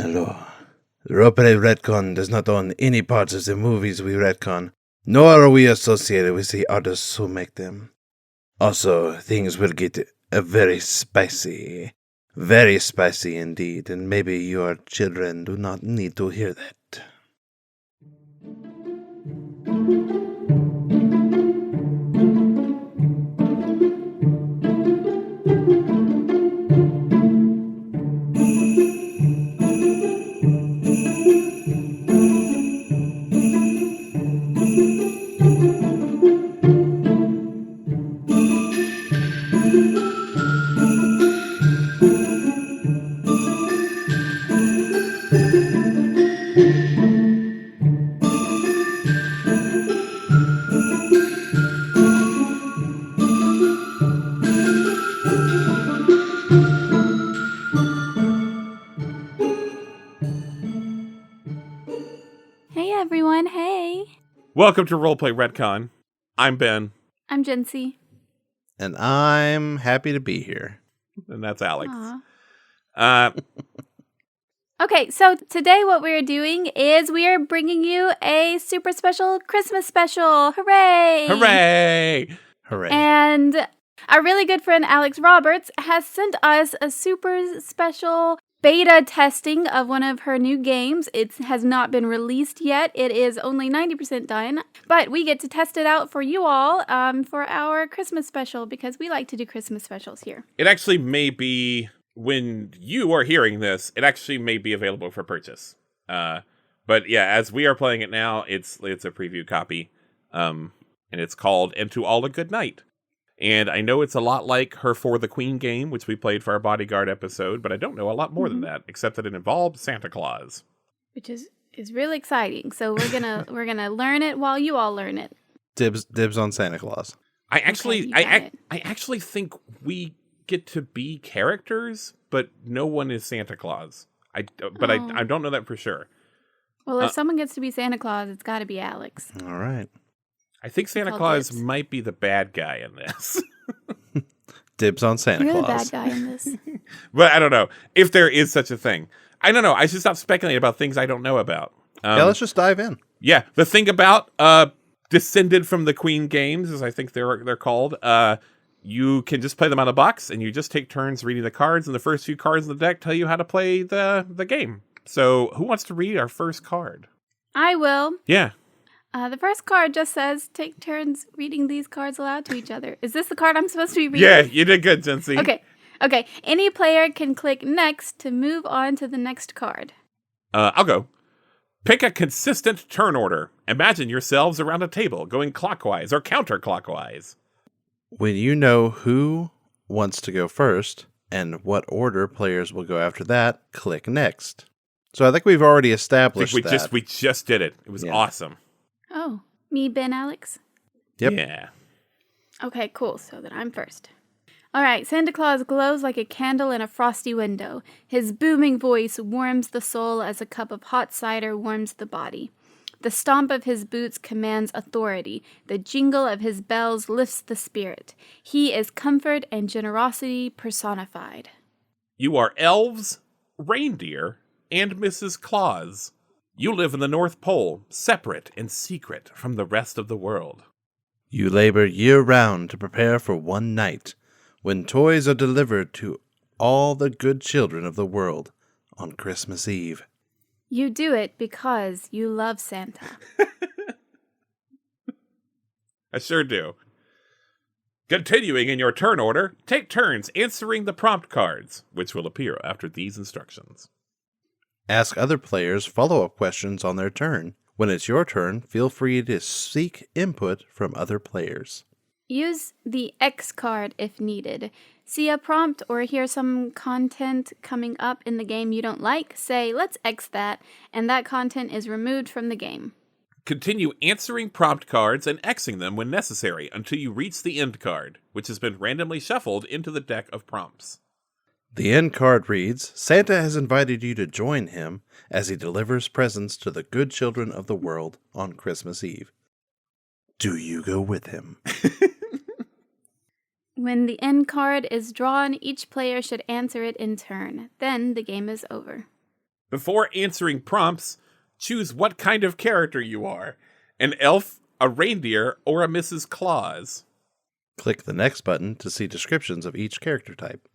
Hello. Roleplay Retcon does not own any parts of the movies we retcon, nor are we associated with the artists who make them. Also, things will get very spicy indeed, and maybe your children do not need to hear that. Hey everyone, hey! Welcome to Roleplay Retcon. I'm Ben. I'm Jency. And I'm happy to be here. And that's Alex. Okay, so today what we're doing is we are bringing you a super special Christmas special. Hooray! Hooray! Hooray. And our really good friend Alex Roberts has sent us a super special beta testing of one of her new games. It has not been released yet. It is only 90% done, but we get to test it out for you all for our Christmas special because we like to do Christmas specials here. It actually may be, when you are hearing this, it actually may be available for purchase. But yeah, as we are playing it now, it's a preview copy. And it's called And to All a Good Night. And I know it's a lot like her For the Queen game, which we played for our Bodyguard episode, but I don't know a lot more than that, except that it involved Santa Claus. Which is really exciting. So we're gonna learn it while you all learn it. Dibs on Santa Claus. I actually think we get to be characters, but no one is Santa Claus. I don't know that for sure. Well, if someone gets to be Santa Claus, it's got to be Alex. All right. I think Santa Claus might be the bad guy in this. Dibs on Santa You're Claus. the bad guy in this. But I don't know if there is such a thing. I don't know. I should stop speculating about things I don't know about. Yeah, let's just dive in. Yeah, the thing about descended from the Queen games, as I think they're called. You can just play them out of the box, and you just take turns reading the cards, and the first few cards in the deck tell you how to play the game. So, who wants to read our first card? I will. Yeah. The first card just says, take turns reading these cards aloud to each other. Is this the card I'm supposed to be reading? Yeah, you did good, Jency. Okay. Any player can click next to move on to the next card. I'll go. Pick a consistent turn order. Imagine yourselves around a table going clockwise or counterclockwise. When you know who wants to go first and what order players will go after that, click next. So I think we've already established that. We just did it. It was awesome. Oh, me, Ben, Alex? Yep. Yeah. Okay, cool. So then I'm first. All right, Santa Claus glows like a candle in a frosty window. His booming voice warms the soul as a cup of hot cider warms the body. The stomp of his boots commands authority. The jingle of his bells lifts the spirit. He is comfort and generosity personified. You are elves, reindeer, and Mrs. Claus. You live in the North Pole, separate and secret from the rest of the world. You labor year-round to prepare for one night, when toys are delivered to all the good children of the world on Christmas Eve. You do it because you love Santa. I sure do. Continuing in your turn order, take turns answering the prompt cards, which will appear after these instructions. Ask other players follow-up questions on their turn. When it's your turn, feel free to seek input from other players. Use the X card if needed. See a prompt or hear some content coming up in the game you don't like, say, let's X that, and that content is removed from the game. Continue answering prompt cards and Xing them when necessary until you reach the end card, which has been randomly shuffled into the deck of prompts. The end card reads, Santa has invited you to join him as he delivers presents to the good children of the world on Christmas Eve. Do you go with him? When the end card is drawn, each player should answer it in turn. Then the game is over. Before answering prompts, choose what kind of character you are. An elf, a reindeer, or a Mrs. Claus. Click the next button to see descriptions of each character type.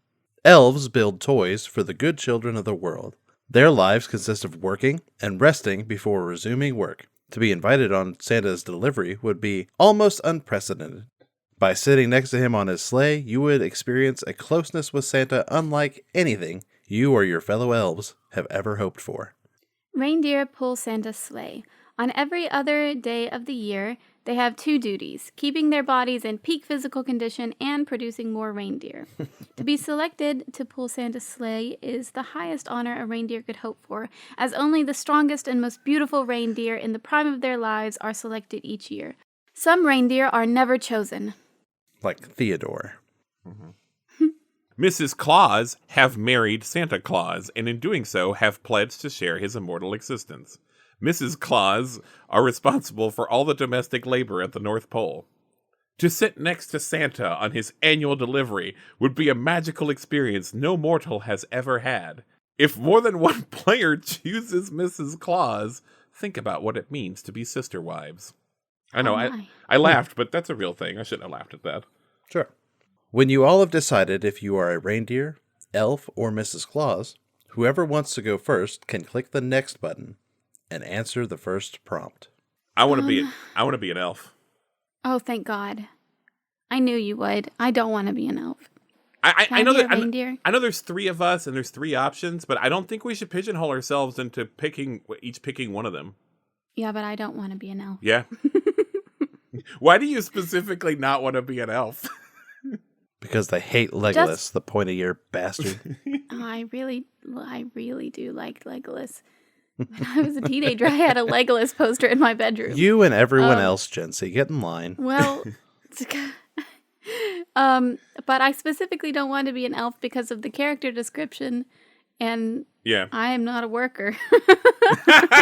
Elves build toys for the good children of the world. Their lives consist of working and resting before resuming work. To be invited on Santa's delivery would be almost unprecedented. By sitting next to him on his sleigh, you would experience a closeness with Santa unlike anything you or your fellow elves have ever hoped for. Reindeer pull Santa's sleigh. On every other day of the year, they have two duties, keeping their bodies in peak physical condition and producing more reindeer. To be selected to pull Santa's sleigh is the highest honor a reindeer could hope for, as only the strongest and most beautiful reindeer in the prime of their lives are selected each year. Some reindeer are never chosen. Like Theodore. Mrs. Claus have married Santa Claus, and in doing so have pledged to share his immortal existence. Mrs. Claus are responsible for all the domestic labor at the North Pole. To sit next to Santa on his annual delivery would be a magical experience no mortal has ever had. If more than one player chooses Mrs. Claus, think about what it means to be sister wives. I know, I laughed, but that's a real thing. I shouldn't have laughed at that. Sure. When you all have decided if you are a reindeer, elf, or Mrs. Claus, whoever wants to go first can click the next button and answer the first prompt. I want to be an elf. Oh, thank God. I knew you would. I don't want to be an elf. I know be a that reindeer? I know there's three of us and there's three options, but I don't think we should pigeonhole ourselves into picking one of them. Yeah, but I don't want to be an elf. Yeah. Why do you specifically not want to be an elf? Because they hate Legolas, the pointy-ear bastard. Oh, I really do like Legolas. When I was a teenager, I had a Legolas poster in my bedroom. You and everyone else, Jency, get in line. Well, but I specifically don't want to be an elf because of the character description, and yeah, I am not a worker.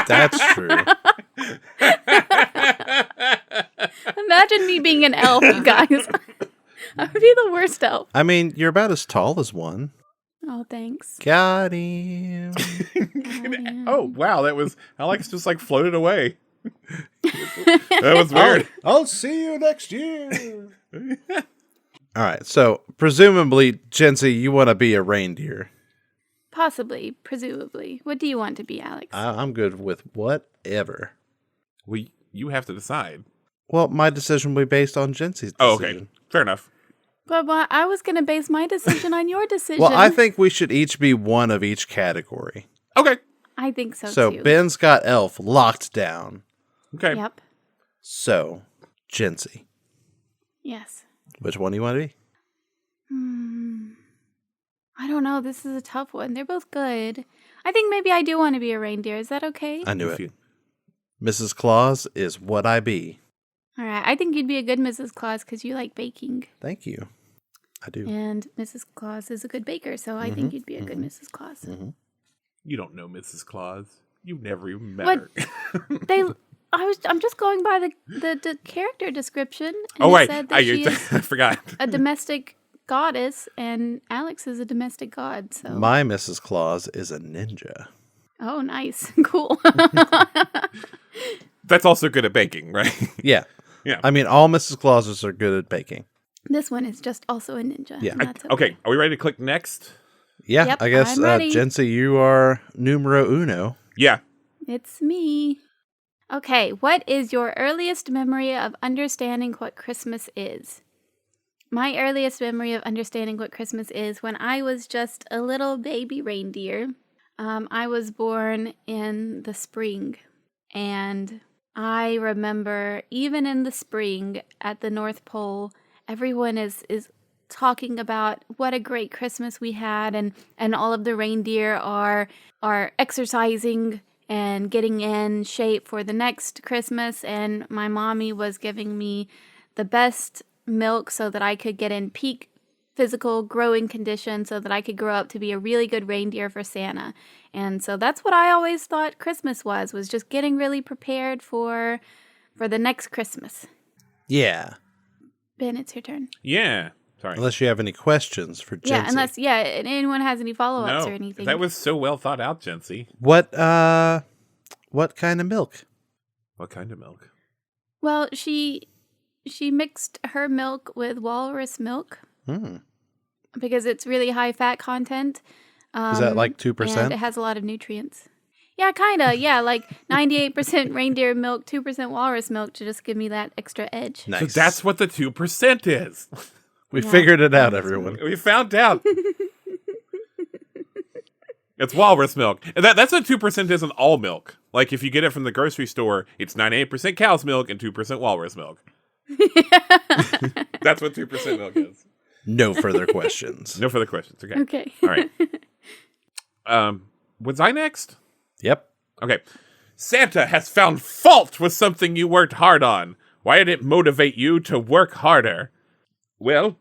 That's true. Imagine me being an elf, you guys. I would be the worst elf. I mean, you're about as tall as one. Oh, thanks. Got him. Oh, wow, that was... Alex just, floated away. That was weird. I'll see you next year. All right, so presumably, Jency, you want to be a reindeer. Possibly, presumably. What do you want to be, Alex? I'm good with whatever. Well, you have to decide. Well, my decision will be based on Jency's decision. Oh, okay. Fair enough. But I was going to base my decision on your decision. Well, I think we should each be one of each category. Okay. I think so, So too. Ben's got elf locked down. Okay. Yep. So, Jency, Yes. which one do you want to be? I don't know. This is a tough one. They're both good. I think maybe I do want to be a reindeer. Is that okay? I knew it. Mrs. Claus is what I be. All right. I think you'd be a good Mrs. Claus because you like baking. Thank you. I do. And Mrs. Claus is a good baker, so I think you'd be a good Mrs. Claus. You don't know Mrs. Claus. You've never even met her. I'm just going by the character description. And Oh, it right. said that she is I forgot. a domestic goddess, and Alex is a domestic god. So My Mrs. Claus is a ninja. oh, nice, cool. That's also good at baking, right? Yeah. Yeah. I mean, all Mrs. Clauses are good at baking. This one is just also a ninja. Yeah. and that's Okay, are we ready to click next? Yeah, Yep, I guess, I'm ready. Jency, you are numero uno. Yeah. It's me. Okay, what is your earliest memory of understanding what Christmas is? My earliest memory of understanding what Christmas is when I was just a little baby reindeer. I was born in the spring, and I remember even in the spring at the North Pole, everyone is talking about what a great Christmas we had, and all of the reindeer are exercising and getting in shape for the next Christmas, and my mommy was giving me the best milk so that I could get in peak physical growing condition so that I could grow up to be a really good reindeer for Santa. And so that's what I always thought Christmas was just getting really prepared for the next Christmas. Yeah. Ben, it's your turn. Yeah. Sorry. Unless you have any questions for Jency. Yeah, unless anyone has any follow-ups or anything. That was so well thought out, Jency. What kind of milk? What kind of milk? Well, she mixed her milk with walrus milk because it's really high fat content. Is that like 2%? And it has a lot of nutrients. Yeah, kind of. Yeah, like 98% reindeer milk, 2% walrus milk to just give me that extra edge. Nice. So that's what the 2% is. We figured it out, everyone. We found out. It's walrus milk. And that's what 2% is in all milk. Like, if you get it from the grocery store, it's 98% cow's milk and 2% walrus milk. That's what 2% milk is. No further questions. No further questions. Okay. Okay. All right. Was I next? Yep. Okay. Santa has found fault with something you worked hard on. Why did it motivate you to work harder? Well,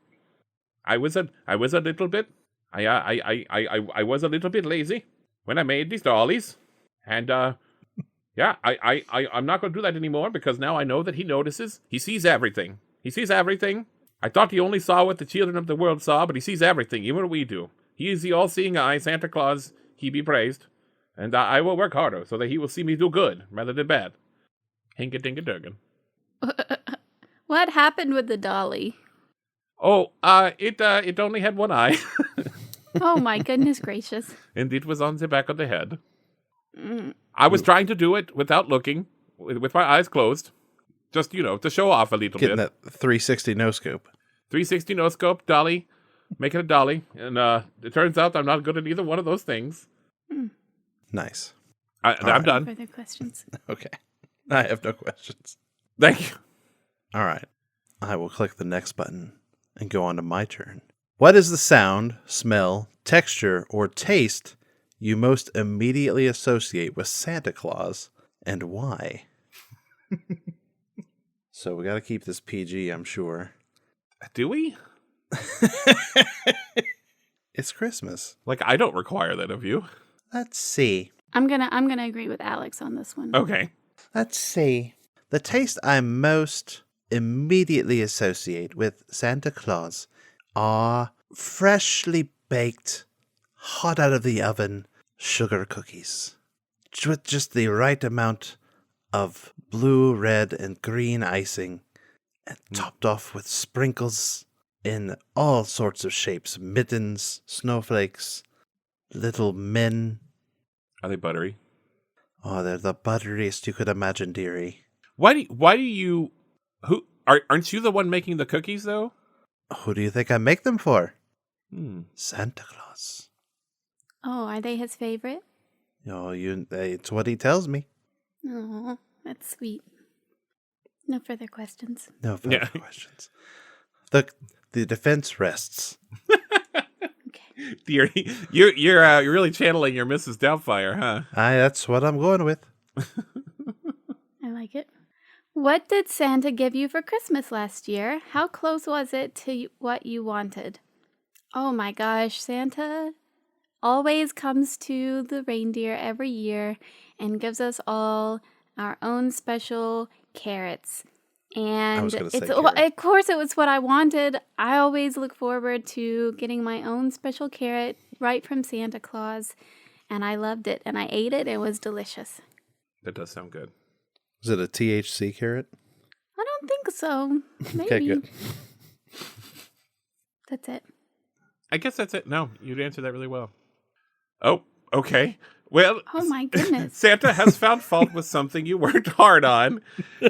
I was a little bit I was a little bit lazy when I made these dollies. And I'm not going to do that anymore because now I know that he notices. He sees everything. He sees everything. I thought he only saw what the children of the world saw, but he sees everything, even what we do. He is the all-seeing eye, Santa Claus, he be praised. And I will work harder so that he will see me do good rather than bad. Hinka-dinka-durgan. What happened with the dolly? Oh, it only had one eye. Oh my goodness gracious. And it was on the back of the head. I was trying to do it without looking, with my eyes closed. Just, to show off a little Getting bit. that 360 no-scope. 360 no-scope, dolly. Make it a dolly. And it turns out I'm not good at either one of those things. Nice. I'm done. Further questions? Okay. I have no questions. Thank you. All right. I will click the next button and go on to my turn. What is the sound, smell, texture, or taste you most immediately associate with Santa Claus, and why? So we got to keep this PG, I'm sure. Do we? It's Christmas. Like, I don't require that of you. Let's see. I'm gonna agree with Alex on this one. Okay. Let's see. The taste I most immediately associate with Santa Claus are freshly baked, hot out of the oven sugar cookies. With just the right amount of blue, red, and green icing, and topped off with sprinkles in all sorts of shapes. Mittens, snowflakes, little men. Are they buttery? Oh, they're the butteriest you could imagine, dearie. Why do you... Aren't you the one making the cookies, though? Who do you think I make them for? Santa Claus. Oh, are they his favorite? Oh, it's what he tells me. Oh, that's sweet. No further questions. No further questions. The defense rests. Okay. Dearie, you're really channeling your Mrs. Doubtfire, huh? That's what I'm going with. I like it. What did Santa give you for Christmas last year? How close was it to what you wanted? Oh my gosh, Santa always comes to the reindeer every year and gives us all our own special carrots. And I was gonna say of course it was what I wanted. I always look forward to getting my own special carrot right from Santa Claus, and I loved it, and I ate it. It was delicious. That does sound good. Is it a THC carrot? I don't think so. Maybe. Okay, good. That's it. I guess that's it. No, you'd answer that really well. Oh, okay. Well, Oh my goodness. Santa has found fault with something you worked hard on.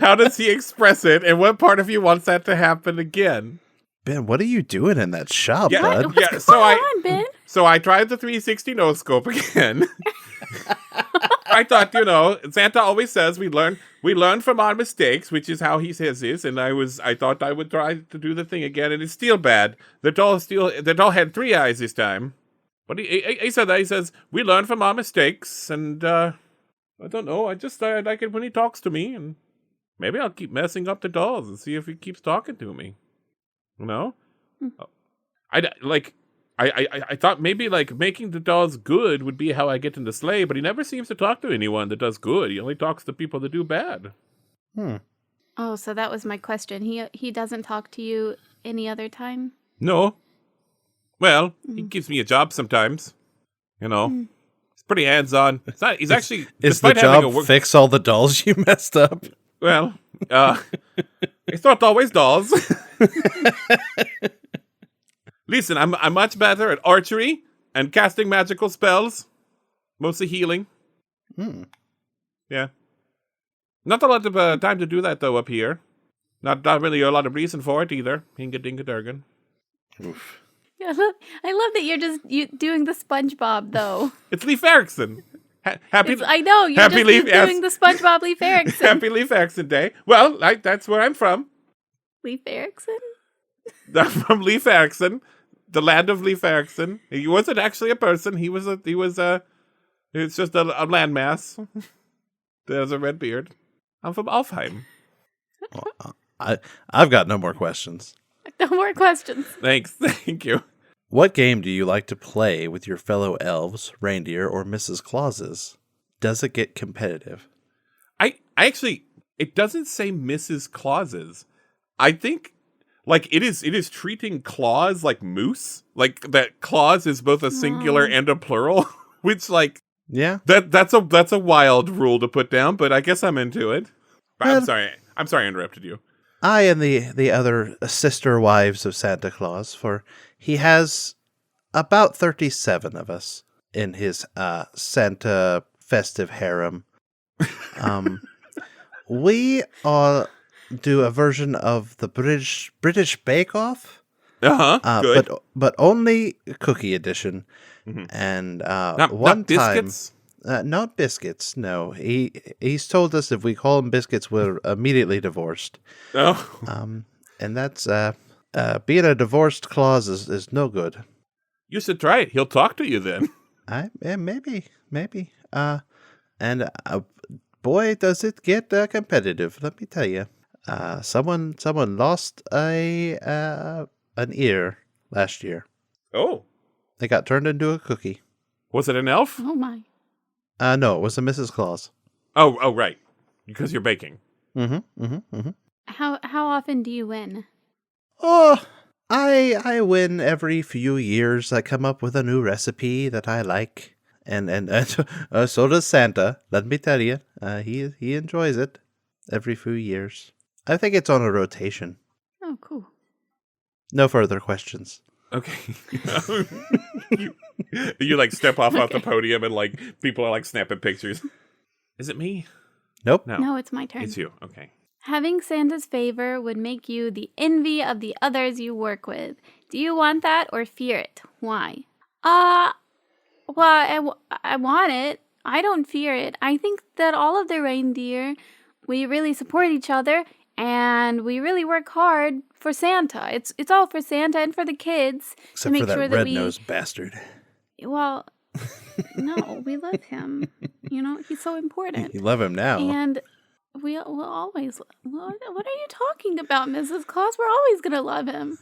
How does he express it, and what part of you wants that to happen again? Ben, what are you doing in that shop, Yeah, bud? yeah. What's going on, Ben? So I tried the 360 no scope again. I thought, Santa always says we learn from our mistakes, which is how he says this, and I thought I would try to do the thing again, and it's still bad. The doll had 3 eyes this time. But he said that. He says, we learn from our mistakes, and I don't know, I like it when he talks to me, and maybe I'll keep messing up the dolls and see if he keeps talking to me. I thought maybe like making the dolls good would be how I get in the sleigh, but he never seems to talk to anyone that does good. He only talks to people that do bad. Oh, so that was my question. He doesn't talk to you any other time? No. Well, he gives me a job sometimes. You know, he's pretty hands-on. It's not. He's actually Is the despite having job a work. fix all the dolls you messed up? Well, it's not always dolls. Listen, I'm much better at archery and casting magical spells, mostly healing. Yeah, not a lot of time to do that though up here. Not really a lot of reason for it either. Hinga dinga durgan. Oof. I love that you're just doing the SpongeBob though. It's Leif Erikson. Happy. I know you're Happy just Leif doing the SpongeBob Leif Erikson. Happy Leif Erikson Day. Well, that's where I'm from. Leif Erikson? I'm from Leif Erikson, the land of Leif Erikson. He wasn't actually a person. He was it's just a landmass. There's a red beard. I'm from Alfheim. I've got no more questions. No more questions. Thanks. Thank you. What game do you like to play with your fellow elves, reindeer, or Mrs. Clauses? Does it get competitive? I actually, it doesn't say Mrs. Clauses. I think, like, it is treating claws like moose. Like, that claws is both a singular and a plural. Which, like, Yeah. that's a wild rule to put down, but I guess I'm into it. Well, I'm sorry I interrupted you. I and the other sister wives of Santa Claus, for he has about 37 of us in his Santa festive harem. We all do a version of the British Bake Off, Good. but only cookie edition. Mhm. And Not biscuits? not biscuits. No, he's told us if we call them biscuits, we're immediately divorced. Oh. And that's being a divorced clause is no good. You should try it. He'll talk to you then. Maybe. And boy, does it get competitive. Let me tell you. Someone lost an ear last year. Oh. They got turned into a cookie. Was it an elf? Oh my. No, it was a Mrs. Claus. Oh, right. Because you're baking. How often do you win? Oh, I win every few years. I come up with a new recipe that I like, and so does Santa. Let me tell you, he enjoys it every few years. I think it's on a rotation. Oh, cool. No further questions. Okay. you like step off the podium and like people are like snapping pictures. Is it me? Nope. No, it's my turn. It's you. Okay. Having Santa's favor would make you the envy of the others you work with. Do you want that or fear it? Why? Well, I want it. I don't fear it. I think that all of the reindeer, we really support each other and we really work hard for Santa. It's all for Santa and for the kids. Except to make for that sure that red-nosed bastard. Well, no, we love him. You know, he's so important. You love him now. And we'll always. What are you talking about, Mrs. Claus? We're always gonna love him.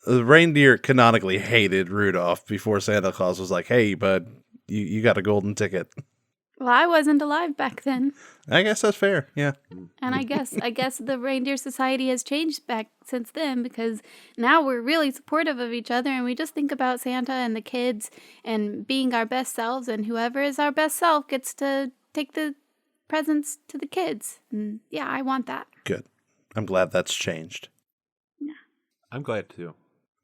The reindeer canonically hated Rudolph before Santa Claus was like, "Hey, bud, you got a golden ticket." Well, I wasn't alive back then, I guess that's fair. Yeah. and I guess the reindeer society has changed back since then because now we're really supportive of each other, and we just think about Santa and the kids and being our best selves, and whoever is our best self gets to take the presents to the kids. And yeah, I want that. Good. I'm glad that's changed. Yeah. I'm glad too.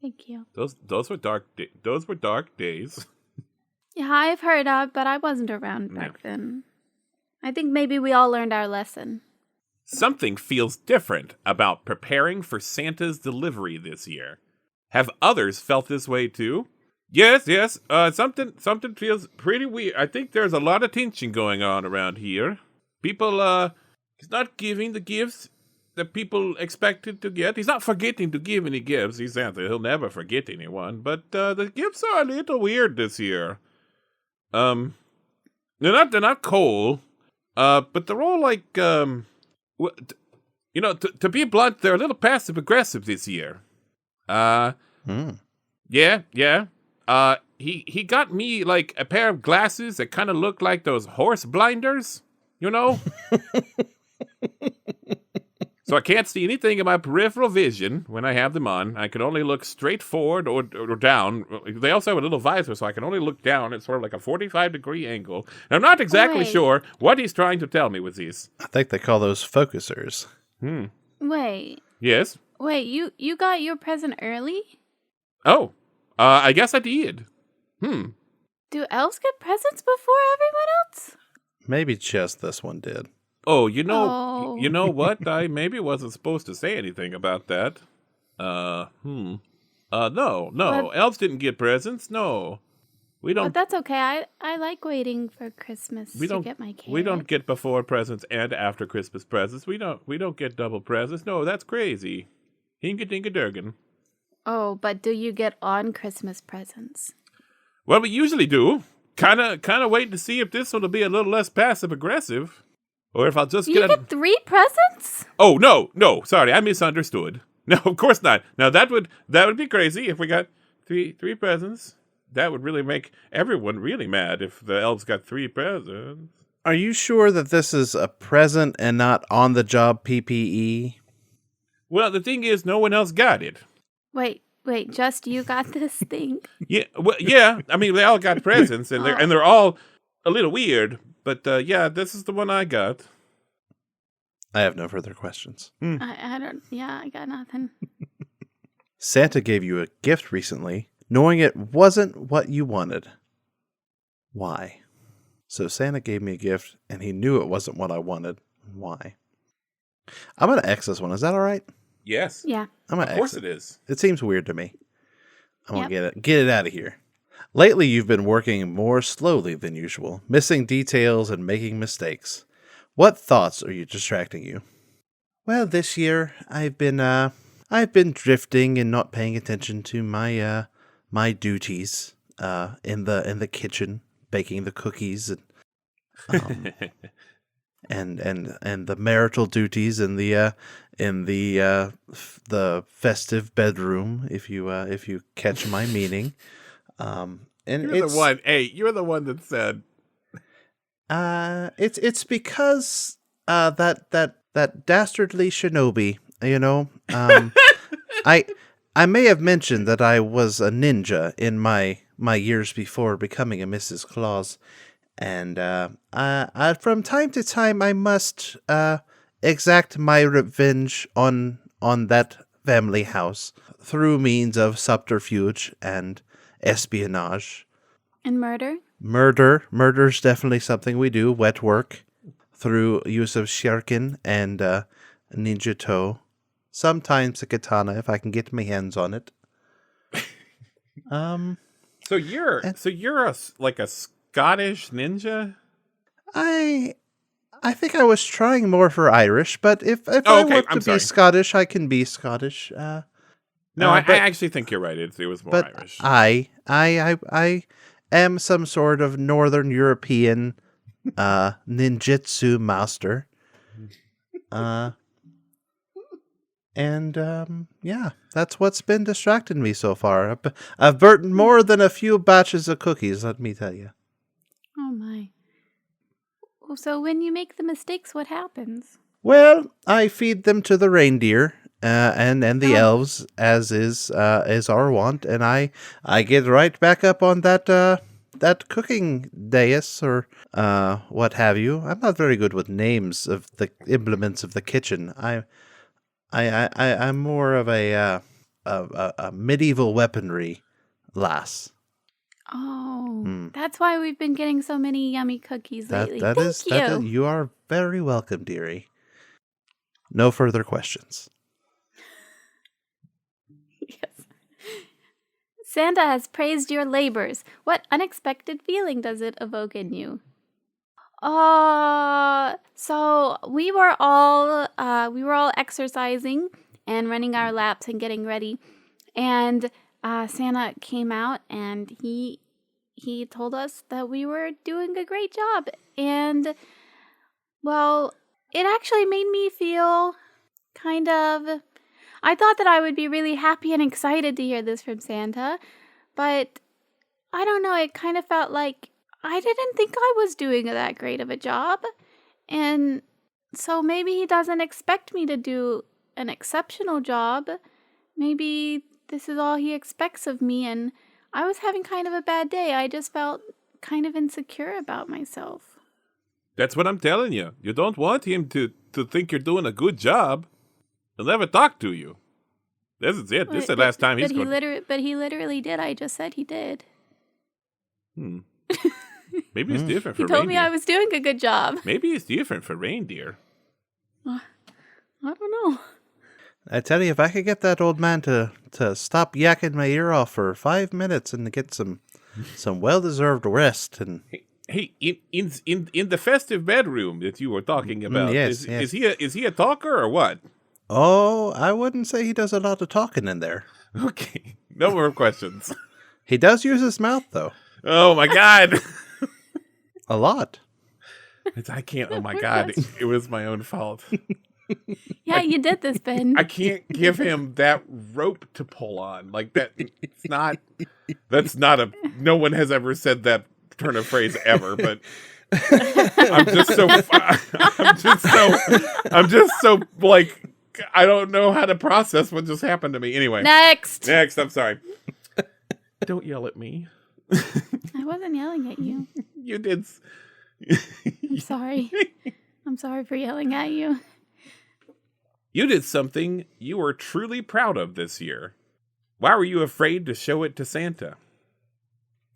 Thank you. Those were dark days. Yeah, I've heard of, but I wasn't around back then. I think maybe we all learned our lesson. Something feels different about preparing for Santa's delivery this year. Have others felt this way too? Yes. Something feels pretty weird. I think there's a lot of tension going on around here. People, he's not giving the gifts that people expected to get. He's not forgetting to give any gifts. He's Santa. He'll never forget anyone. But the gifts are a little weird this year. They're not cold. But they're all like, to be blunt, they're a little passive aggressive this year. Yeah. He got me like a pair of glasses that kind of look like those horse blinders, you know? So I can't see anything in my peripheral vision when I have them on. I can only look straight forward or down. They also have a little visor, so I can only look down at sort of like a 45-degree angle. And I'm not exactly Wait. sure what he's trying to tell me with these. I think they call those focusers. Wait. Yes? Wait, you got your present early? Oh, I guess I did. Do elves get presents before everyone else? Maybe just this one did. Oh, Oh. you know what? I maybe wasn't supposed to say anything about that. No, But- elves didn't get presents. No, we But don't. that's okay. I like waiting for Christmas to get my carrot. We don't get before presents and after Christmas presents. We don't get double presents. No, that's crazy. Hinga dinga durgan. Oh, but do you get on Christmas presents? Well, we usually do. Kind of waiting to see if this one will be a little less passive aggressive, or if I'll just You get. get 3 presents? Oh no! Sorry, I misunderstood. No, of course not. Now that would be crazy if we got three presents. That would really make everyone really mad if the elves got 3 presents. Are you sure that this is a present and not on-the-job PPE? Well, the thing is, no one else got it. Wait, just you got this thing? Yeah, well, yeah. I mean, they all got presents, and they're all a little weird. But yeah, this is the one I got. I have no further questions. I got nothing. Santa gave you a gift recently, knowing it wasn't what you wanted. Why? So Santa gave me a gift, and he knew it wasn't what I wanted. Why? I'm going to X this one. Is that all right? Yes. Yeah. I'm going to Of course X it is. It seems weird to me. I'm going to get it out of here. Lately, you've been working more slowly than usual, missing details and making mistakes. What thoughts are you distracting you? Well, this year I've been drifting and not paying attention to my duties in the kitchen, baking the cookies and and the marital duties in the festive bedroom, if you catch my meaning. And You're the one. Hey, you're the one that said. It's because that dastardly shinobi, you know. I may have mentioned that I was a ninja in my years before becoming a Mrs. Claus, and I from time to time I must exact my revenge on that family house through means of subterfuge and espionage. And murder? Murder's definitely something we do. Wet work through use of shuriken and ninja toe. Sometimes a katana if I can get my hands on it. So you're like a Scottish ninja. I think I was trying more for Irish, but if I okay. want I'm to sorry. be Scottish, I can be Scottish. No, I but- actually think you're right. It was more But Irish. I am some sort of Northern European ninjutsu master. Yeah, that's what's been distracting me so far. I've burnt more than a few batches of cookies, let me tell you. Oh my. So when you make the mistakes, what happens? Well, I feed them to the reindeer and the elves, as is our wont, and I get right back up on that cooking dais or what have you. I'm not very good with names of the implements of the kitchen. I'm more of a medieval weaponry lass. Oh, that's why we've been getting so many yummy cookies lately. That is, you are very welcome, dearie. No further questions. Yes. Santa has praised your labors. What unexpected feeling does it evoke in you? So we were all exercising and running our laps and getting ready, and Santa came out and he told us that we were doing a great job, and well, it actually made me feel kind of. I thought that I would be really happy and excited to hear this from Santa, but I don't know, it kind of felt like I didn't think I was doing that great of a job. And So maybe he doesn't expect me to do an exceptional job. Maybe this is all he expects of me, and I was having kind of a bad day. I just felt kind of insecure about myself. That's what I'm telling you. You don't want him to think you're doing a good job. He'll never talk to you. This is it. This is the last time he's going. But he literally did. I just said he did. Maybe it's different for He told reindeer. me I was doing a good job. Maybe it's different for reindeer. I don't know. I tell you, if I could get that old man to stop yakking my ear off for 5 minutes and to get some well-deserved rest, and Hey, in the festive bedroom that you were talking about, yes. is he a talker or what? oh, I wouldn't say he does a lot of talking in there. Okay, no more questions. He does use his mouth though, Oh my God, a lot. I can't. Oh my God, it was my own fault. Yeah, you did this, Ben. I can't give him that rope to pull on like that. It's not. That's not a. No one has ever said that turn of phrase ever. But I'm just so. I'm just so like. I don't know how to process what just happened to me. Anyway, Next. I'm sorry. Don't yell at me. I wasn't yelling at you. You did. I'm sorry. I'm sorry for yelling at you. You did something you were truly proud of this year. Why were you afraid to show it to Santa?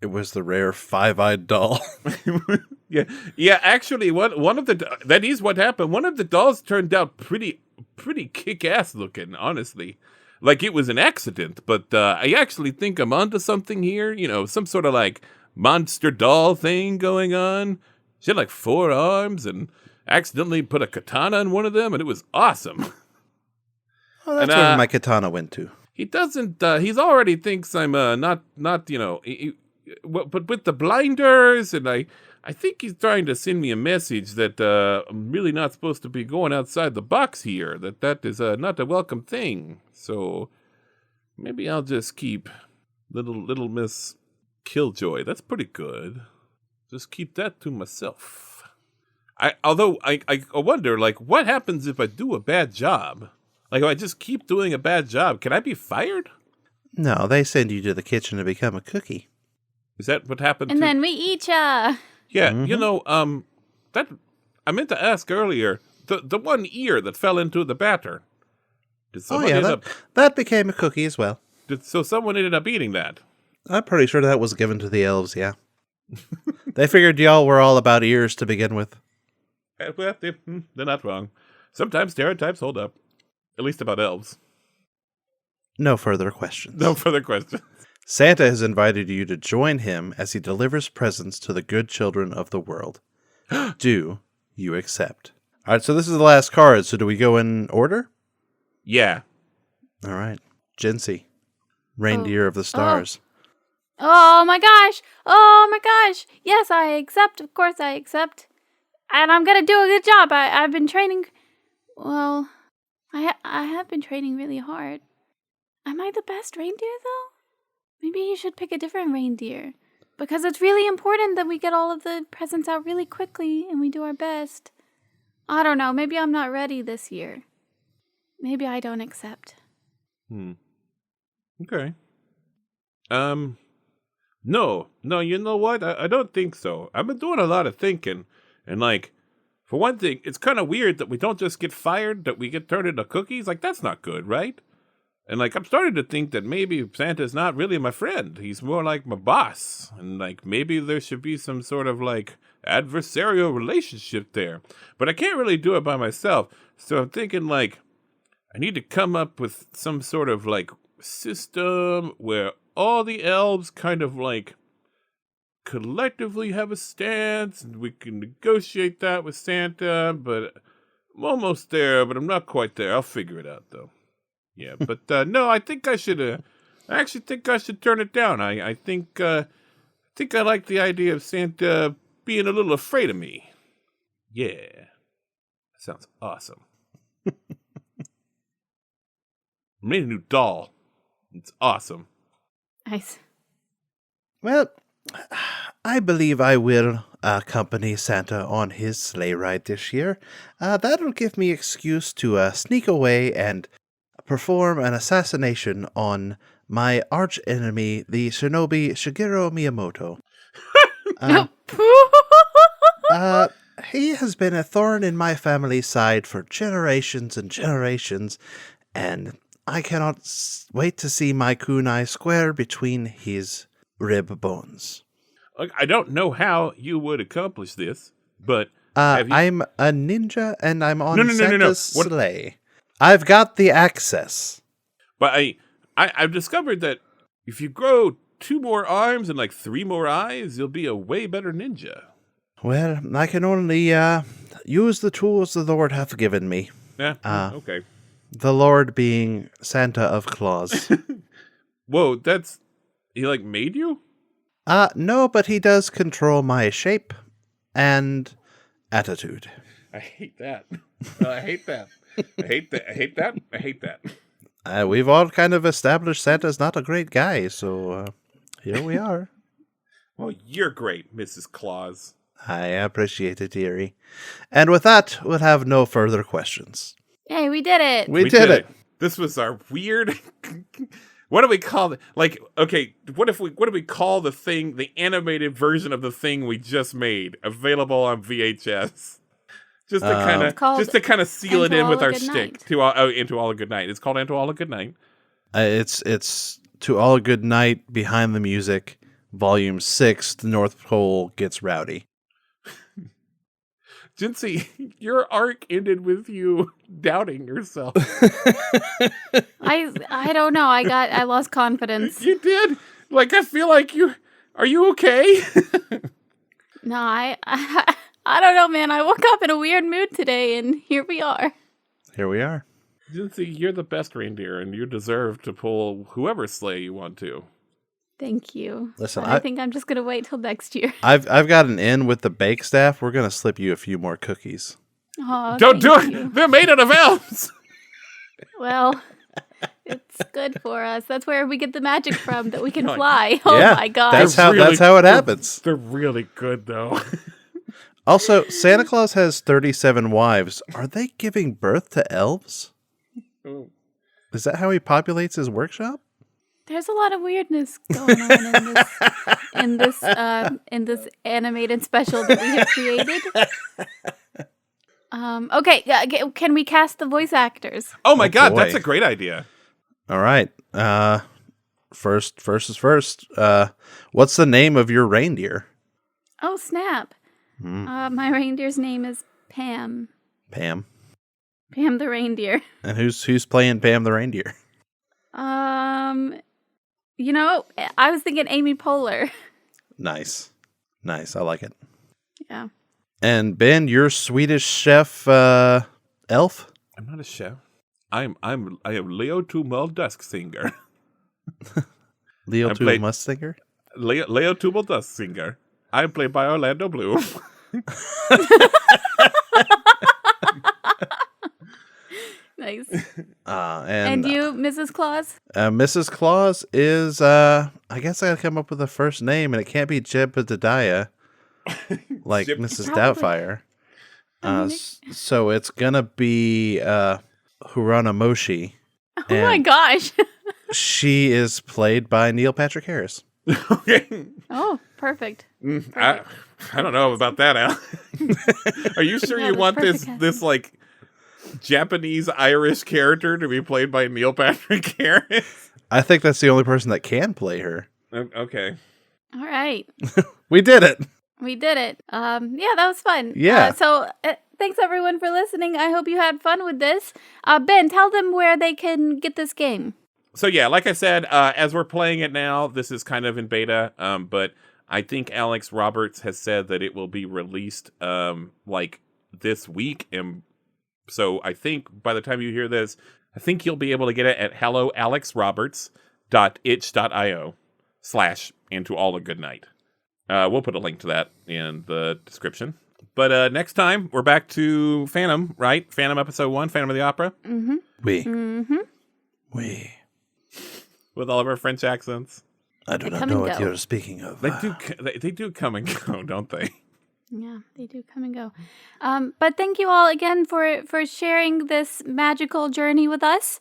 It was the rare 5-eyed doll. Yeah. Actually, one of the that is what happened. One of the dolls turned out pretty kick-ass looking. Honestly, like it was an accident. But I actually think I'm onto something here. You know, some sort of like monster doll thing going on. She had like 4 arms and accidentally put a katana in one of them, and it was awesome. Oh, that's where my katana went to. He doesn't. He's already thinks I'm not. You know. But with the blinders, and I think he's trying to send me a message that I'm really not supposed to be going outside the box here. That is not a welcome thing. So maybe I'll just keep little Miss Killjoy. That's pretty good. Just keep that to myself. Although I wonder, like, what happens if I do a bad job? Like, if I just keep doing a bad job, can I be fired? No, they send you to the kitchen to become a cookie. Is that what happened? And then we eat ya. Yeah, you know, that I meant to ask earlier. The one ear that fell into the batter. Did someone that became a cookie as well. So someone ended up eating that? I'm pretty sure that was given to the elves, yeah. They figured y'all were all about ears to begin with. Well, they're not wrong. Sometimes stereotypes hold up. At least about elves. No further questions. No further questions. Santa has invited you to join him as he delivers presents to the good children of the world. Do you accept? All right, so this is the last card. So do we go in order? Yeah. All right. Jincy, reindeer of the stars. Oh my gosh. Oh my gosh. Yes, I accept. Of course I accept. And I'm going to do a good job. I've been training. Well, I have been training really hard. Am I the best reindeer, though? Maybe you should pick a different reindeer. Because it's really important that we get all of the presents out really quickly and we do our best. I don't know. Maybe I'm not ready this year. Maybe I don't accept. Okay. No, you know what? I don't think so. I've been doing a lot of thinking. And, like, for one thing, it's kind of weird that we don't just get fired, that we get turned into cookies. Like, that's not good, right? And, like, I'm starting to think that maybe Santa's not really my friend. He's more like my boss. And, like, maybe there should be some sort of, like, adversarial relationship there. But I can't really do it by myself. So I'm thinking, like, I need to come up with some sort of, like, system where all the elves kind of, like, collectively have a stance, and we can negotiate that with Santa, but I'm almost there, but I'm not quite there. I'll figure it out, though. Yeah, but no, I think I should, I actually think I should turn it down. I think I like the idea of Santa being a little afraid of me. Yeah. That sounds awesome. I made a new doll. It's awesome. Nice. Well, I believe I will accompany Santa on his sleigh ride this year. That'll give me excuse to sneak away and perform an assassination on my arch enemy, the shinobi Shigeru Miyamoto. He has been a thorn in my family's side for generations and generations, and I cannot wait to see my kunai square between his rib bones. I don't know how you would accomplish this, but have you... I'm a ninja, and I'm on No. Santa's sleigh. I've got the access. But I've discovered that if you grow 2 more arms and like 3 more eyes, you'll be a way better ninja. Well, I can only use the tools the Lord hath given me. Yeah, okay. The Lord being Santa of Claus. Whoa, he like made you? No, but he does control my shape and attitude. I hate that. I hate that. I hate that. I hate that. I hate that. We've all kind of established Santa's not a great guy, so here we are. Well, you're great, Mrs. Claus. I appreciate it, dearie. And with that, we'll have no further questions. Hey, we did it. We did it. This was our weird... What do we call it? Like, okay, what do we call the thing, the animated version of the thing we just made, available on VHS? Just to kind of seal it in with our shtick. Into All a Good Night. It's called Into All a Good Night. It's To All a Good Night, Behind the Music, Volume 6, The North Pole Gets Rowdy. Jinsey, your arc ended with you doubting yourself. I don't know. I lost confidence. You did? Like, I feel like are you okay? No, I don't know, man. I woke up in a weird mood today, and here we are. Here we are. Jinsey, you're the best reindeer, and you deserve to pull whoever's sleigh you want to. Thank you. Listen, I think I'm just going to wait till next year. I've got an in with the bake staff. We're going to slip you a few more cookies. Oh, don't do it. They're made out of elves. Well, it's good for us. That's where we get the magic from, that we can fly. Oh my god. That's how it happens. They're really good though. Also, Santa Claus has 37 wives. Are they giving birth to elves? Oh. Is that how he populates his workshop? There's a lot of weirdness going on in this animated special that we have created. Okay, can we cast the voice actors? Oh my god, boy. that's a great idea. All right. First is first. What's the name of your reindeer? Oh, snap. My reindeer's name is Pam. Pam. Pam the reindeer. And who's playing Pam the reindeer? I was thinking Amy Poehler. Nice. I like it. Yeah. And Ben, your Swedish chef elf? I'm not a chef. I am Leo Tumal Dusk Singer. Leo Tumal Mustinger? Leo Tumal Dusk Singer. I'm played by Orlando Bloom. Nice. And you, Mrs. Claus? Mrs. Claus is, I guess I gotta come up with a first name, and it can't be Jebediah, like Mrs. Doubtfire. So it's gonna be Hurana Moshi. Oh my gosh. She is played by Neil Patrick Harris. Okay. Oh, perfect. I don't know about that, Al. Are you sure you want this like Japanese Irish character to be played by Neil Patrick Harris? I think that's the only person that can play her. Okay. All right. We did it. We did it. Yeah, that was fun. Yeah. Thanks everyone for listening. I hope you had fun with this. Ben, tell them where they can get this game. So yeah, like I said, as we're playing it now, this is kind of in beta, but I think Alex Roberts has said that it will be released like this week, and so I think by the time you hear this, I think you'll be able to get it at helloalexroberts.itch.io/IntoAllAGoodNight. We'll put a link to that in the description. But next time, we're back to Phantom, right? Phantom Episode 1, Phantom of the Opera. Mm-hmm. We. Mm-hmm. We. With all of our French accents. I do They not come know and what go. you're speaking of. They do come and go, don't they? Yeah, they do come and go. But thank you all again for sharing this magical journey with us.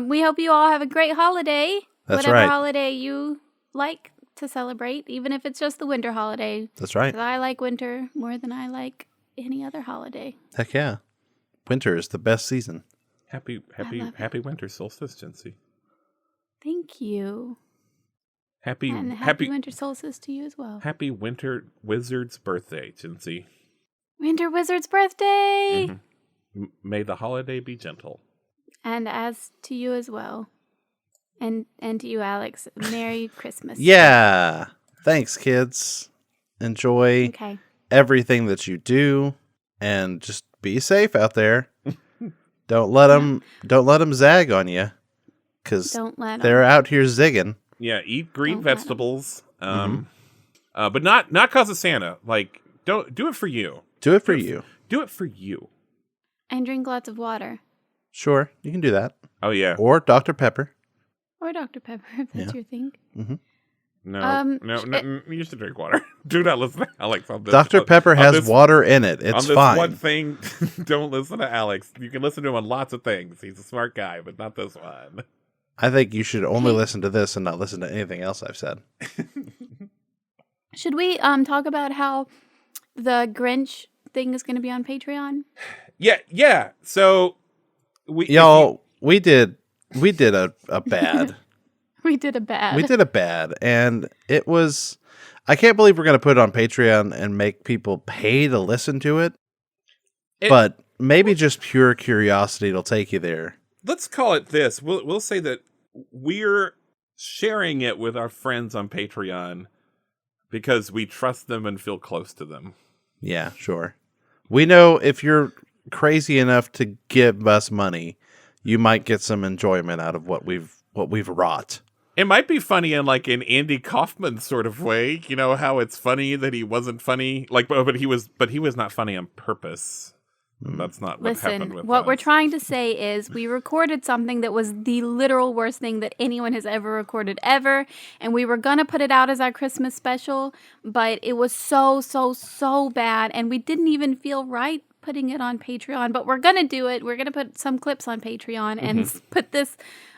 We hope you all have a great holiday. That's whatever right. holiday you like to celebrate, even if it's just the winter holiday. That's right. 'Cause I like winter more than I like any other holiday. Heck yeah. Winter is the best season. Happy love it. winter solstice, Jincy. Thank you. Happy And happy winter solstice to you as well. Happy winter wizard's birthday, Jincy. Winter Wizard's birthday! Mm-hmm. May the holiday be gentle. And as to you as well. And to you, Alex, Merry Christmas. Yeah. Thanks, kids. Enjoy Okay. everything that you do, and just be safe out there. Don't let them zag on you, because they're out here zigging. Yeah, eat green vegetables. But not cause of Santa. Like, don't do it for you. Do it for you. Do it for you. And drink lots of water. Sure, you can do that. Oh yeah. Or Dr. Pepper. Or Dr. Pepper, if that's your thing. Mm-hmm. No, you should drink water. Do not listen to Alex on this. Dr. Pepper has water in it. It's on this fine. one thing, don't listen to Alex. You can listen to him on lots of things. He's a smart guy, but not this one. I think you should only listen to this and not listen to anything else I've said. Should we talk about how the Grinch thing is going to be on Patreon? Yeah. So we did a bad. We did a bad. We did a bad, and it was. I can't believe we're going to put it on Patreon and make people pay to listen to it. But maybe just pure curiosity will take you there. Let's call it this. We'll say that we're sharing it with our friends on Patreon because we trust them and feel close to them. Yeah, sure. We know if you're crazy enough to give us money, you might get some enjoyment out of what we've wrought. It might be funny in like an Andy Kaufman sort of way. You know how it's funny that he wasn't funny, like, but he was not funny on purpose. That's not what happened with us. What we're trying to say is we recorded something that was the literal worst thing that anyone has ever recorded ever, and we were going to put it out as our Christmas special, but it was so bad, and we didn't even feel right putting it on Patreon, but we're going to do it. We're going to put some clips on Patreon and put this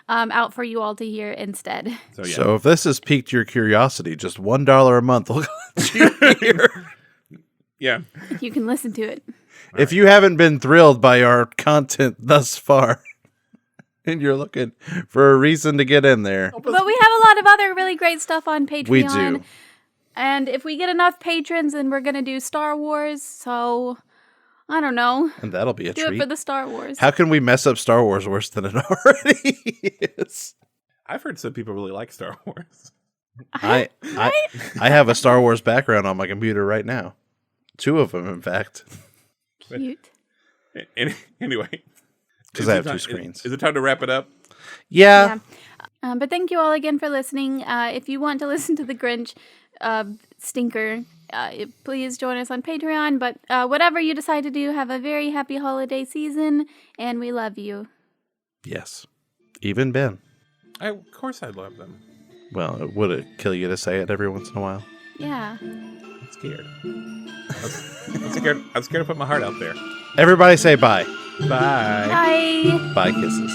out for you all to hear instead. So if this has piqued your curiosity, just $1 a month will let you hear. Yeah. You can listen to it. If you haven't been thrilled by our content thus far, and you're looking for a reason to get in there. But we have a lot of other really great stuff on Patreon. We do. And if we get enough patrons, then we're going to do Star Wars. So, I don't know. And that'll be a treat. Do it for the Star Wars. How can we mess up Star Wars worse than it already is? I've heard some people really like Star Wars. I have a Star Wars background on my computer right now. 2 of them, in fact. Cute. Anyway. Because I have 2 screens. Is it time to wrap it up? Yeah. But thank you all again for listening. If you want to listen to the Grinch stinker, please join us on Patreon. But whatever you decide to do, have a very happy holiday season, and we love you. Yes. Even Ben. Of course I love them. Well, would it kill you to say it every once in a while? Yeah. I'm scared. I'm scared to put my heart out there. Everybody say bye. Bye. Bye. Bye kisses.